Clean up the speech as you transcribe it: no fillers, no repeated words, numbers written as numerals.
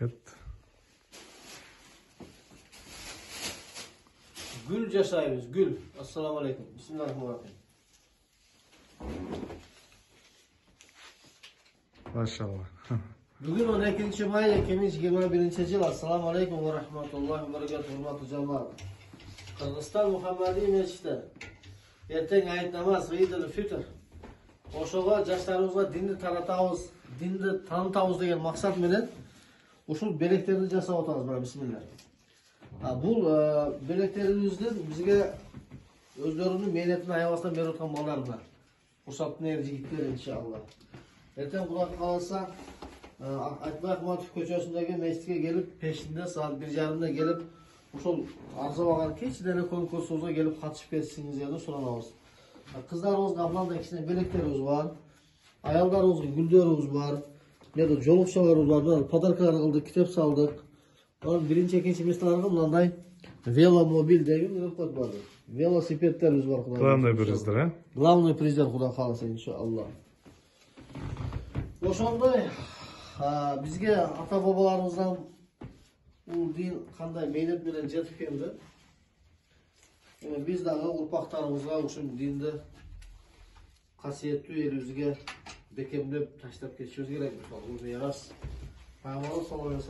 Rahmet. Gül жасаймыз, gül. Assalamu alaikum. Bismillahirrahmanirrahim. Maşallah. Bugün 12 may 2021 yıl. Assalamu alaikum ve rahmetullahi ve berekatuhu. Hurmatli cemaat. Kırgızistan Muhammadi Mescidi. Erten ayet namaz, Eid-ül Fitr. Oşoğa yaşlarımızga dinni taratabız, dinni tanıtabız деген maksat menен ушул белектерди жасап атабыз. Mana bismillah. Бул белектерибиздин бизге өздөрүнүн мээнетин аябастан берип аткан балдарына. Урсаттын эр жигиттер иншалла. Эртең Кудай кааласа Айтбай Ахматов көчөсүндөгү мечитке келип, пешинде саат 1:30 келип, ушул арзабаган кечиден эле конкурсубузга келип катышып кетсиңиздерди суранабыз. Кыздарыбызга мындай кичине белектерибиз бар, аялдарыбызга гүлдөрүбүз бар, мына жолукчаларыбыз бар, подаркалар кылдык, китеп салдык. Анын биринчи, экинчи месторго мындай веломобиль деген үйрөп койдук бар. Велосипедтерибиз бар Кудай. Главный приздер, а? Главный приздер Кудай кааласа иншалла. Ошондой бизге ата бабаларыбыздан бул дин кандай мээнет менен жетип келди. Биз дагы урпактарыбызга ушул динди касиеттүү элибизге бекемдеп таштап кетишибиз керек. Бул мирас. Пайгамбар саллаллаху алейхи